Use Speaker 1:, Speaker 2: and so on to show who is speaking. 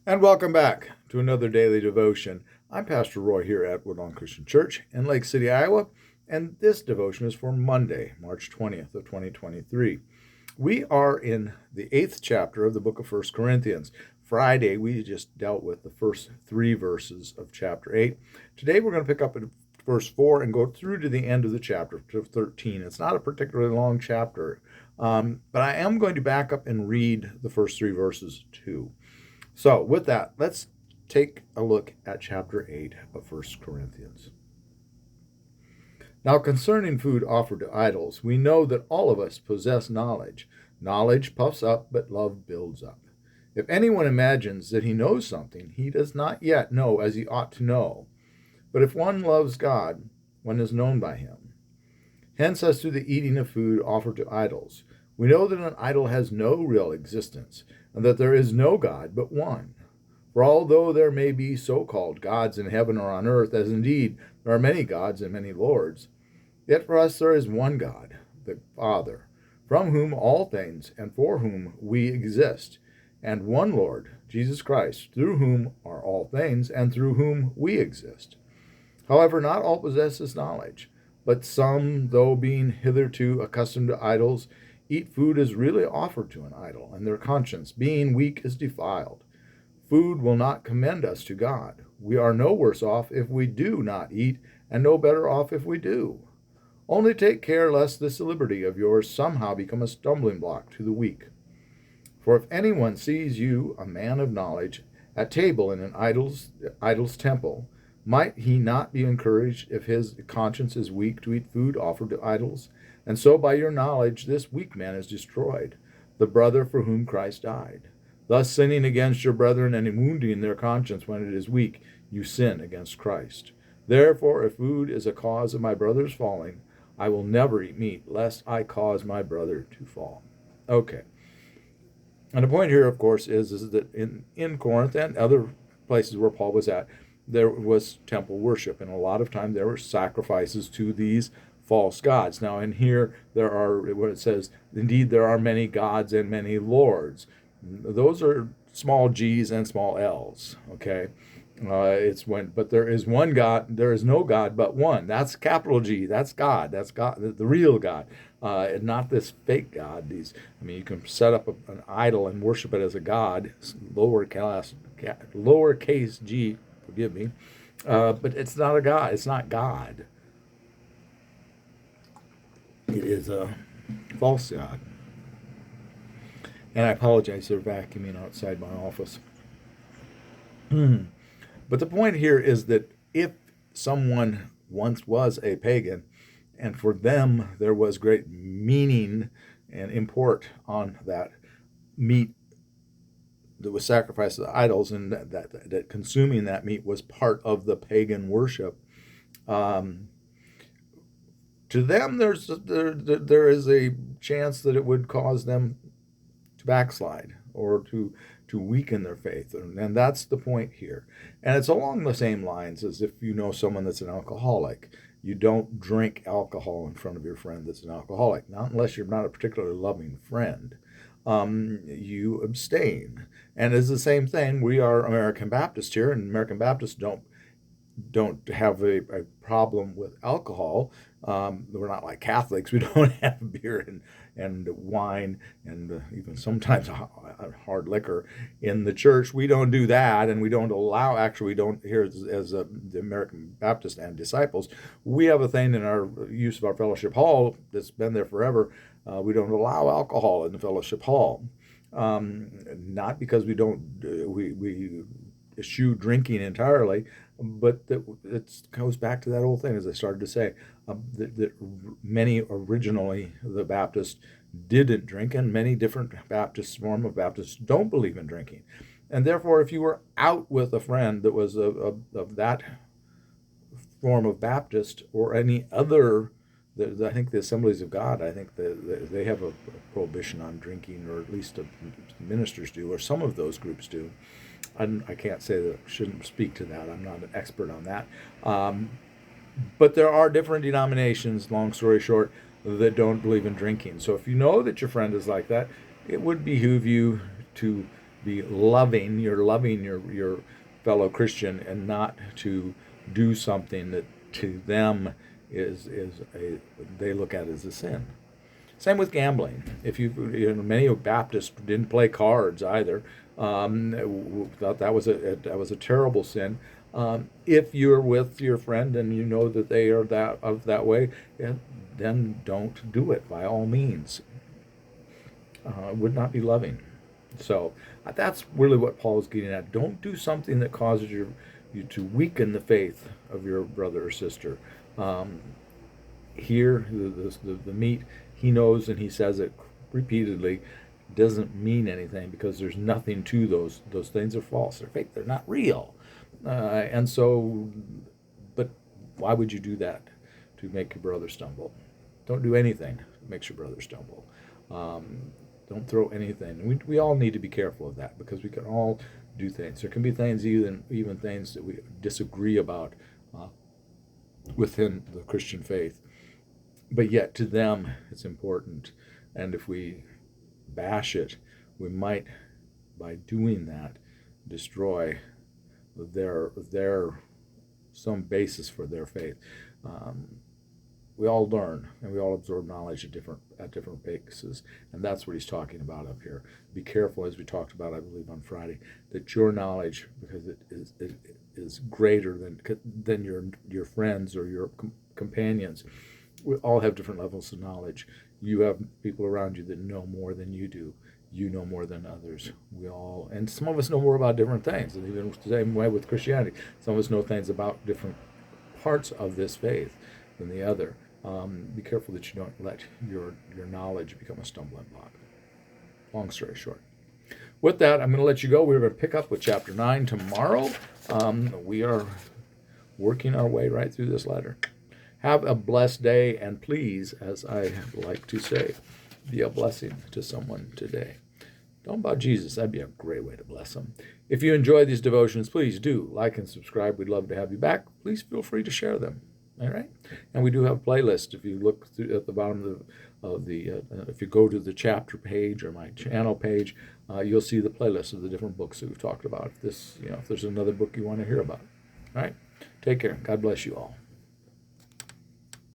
Speaker 1: And welcome back to another daily devotion. I'm Pastor Roy here at Woodlawn Christian Church in Lake City, Iowa, and this devotion is for Monday, March 20th of 2023. We are in the 8th chapter of the book of 1 Corinthians. Friday, we just dealt with the first 3 verses of chapter 8. Today, we're going to pick up at verse 4 and go through to the end of the chapter, to 13. It's not a particularly long chapter, but I am going to back up and read the first 3 verses too. So, with that, let's take a look at chapter 8 of 1 Corinthians. Now, concerning food offered to idols, we know that all of us possess knowledge. Knowledge puffs up, but love builds up. If anyone imagines that he knows something, he does not yet know as he ought to know. But if one loves God, one is known by him. Hence, as to the eating of food offered to idols, we know that an idol has no real existence, and that there is no God but one. For although there may be so-called gods in heaven or on earth, as indeed there are many gods and many lords, yet for us there is one God, the Father, from whom all things and for whom we exist, and one Lord, Jesus Christ, through whom are all things and through whom we exist. However, not all possess this knowledge, but some, though being hitherto accustomed to idols, eat food as really offered to an idol, and their conscience, being weak, is defiled. Food will not commend us to God. We are no worse off if we do not eat, and no better off if we do. Only take care lest this liberty of yours somehow become a stumbling block to the weak. For if anyone sees you, a man of knowledge, at table in an idol's temple, might he not be encouraged if his conscience is weak to eat food offered to idols? And so by your knowledge this weak man is destroyed, the brother for whom Christ died. Thus sinning against your brethren and wounding their conscience when it is weak, you sin against Christ. Therefore, if food is a cause of my brother's falling, I will never eat meat, lest I cause my brother to fall. Okay. And the point here, of course, is that in Corinth and other places where Paul was at, there was temple worship, and a lot of time there were sacrifices to these false gods. Now, in here, there are, what it says, indeed there are many gods and many lords. Those are small g's and small l's, okay? But there is one God, there is no God but one. That's capital G, that's God, the real God, and not this fake God. You can set up an idol and worship it as a God, lowercase g, forgive me, but it's not a God, it's not God. It is a false God. And I apologize, they're vacuuming outside my office. But the point here is that if someone once was a pagan, and for them there was great meaning and import on that meat that was sacrificed to the idols, and that consuming that meat was part of the pagan worship, to them there is a chance that it would cause them to backslide or to weaken their faith. And that's the point here. And it's along the same lines as if you know someone that's an alcoholic. You don't drink alcohol in front of your friend that's an alcoholic, not unless you're not a particularly loving friend. You abstain. And it's the same thing. We are American Baptist here, and American Baptists don't have a problem with alcohol. We're not like Catholics. We don't have beer and wine and even sometimes hard liquor in the church. We don't do that, and we don't allow, actually, we don't, here as the American Baptist and disciples, we have a thing in our use of our fellowship hall that's been there forever. We don't allow alcohol in the fellowship hall. Not because we don't, we eschew drinking entirely, but it goes back to that old thing, as I started to say, that many originally the Baptists didn't drink, and many different form of Baptists don't believe in drinking. And therefore, if you were out with a friend that was of that form of Baptist or any other, I think the Assemblies of God, I think they have a prohibition on drinking, or at least the ministers do, or some of those groups do. I can't say that, shouldn't speak to that. I'm not an expert on that. But there are different denominations, long story short, that don't believe in drinking. So if you know that your friend is like that, it would behoove you to be loving. You're loving your fellow Christian, and not to do something that to them is a they look at as a sin. Same with gambling. If many Baptists didn't play cards either. Thought that was a terrible sin. If you're with your friend and you know that they are that way, then don't do it by all means. It would not be loving. So that's really what Paul is getting at. Don't do something that causes you to weaken the faith of your brother or sister. Here, the meat, he knows, and he says it repeatedly, doesn't mean anything, because there's nothing to those things. Are false. They're fake. They're not real. And so, but why would you do that to make your brother stumble? Don't do anything that makes your brother stumble. Don't throw anything. We all need to be careful of that, because we can all do things. There can be things, even things that we disagree about within the Christian faith, but yet to them it's important. And if we bash it, we might, by doing that, destroy their some basis for their faith. We all learn and we all absorb knowledge at different paces, and that's what he's talking about up here. Be careful, as we talked about, I believe, on Friday, that your knowledge, because it is greater than your friends or your companions. We all have different levels of knowledge. You have people around you that know more than you do. You know more than others. We all, and some of us know more about different things. And even the same way with Christianity, some of us know things about different parts of this faith than the other. Be careful that you don't let your knowledge become a stumbling block. Long story short. With that, I'm going to let you go. We're going to pick up with chapter 9 tomorrow. We are working our way right through this letter. Have a blessed day, and please, as I like to say, be a blessing to someone today. Don't about Jesus. That'd be a great way to bless them. If you enjoy these devotions, please do like and subscribe. We'd love to have you back. Please feel free to share them. All right, and we do have a playlist. If you look at the bottom of the if you go to the chapter page or my channel page, you'll see the playlist of the different books that we've talked about. If there's another book you want to hear about. All right, take care. God bless you all.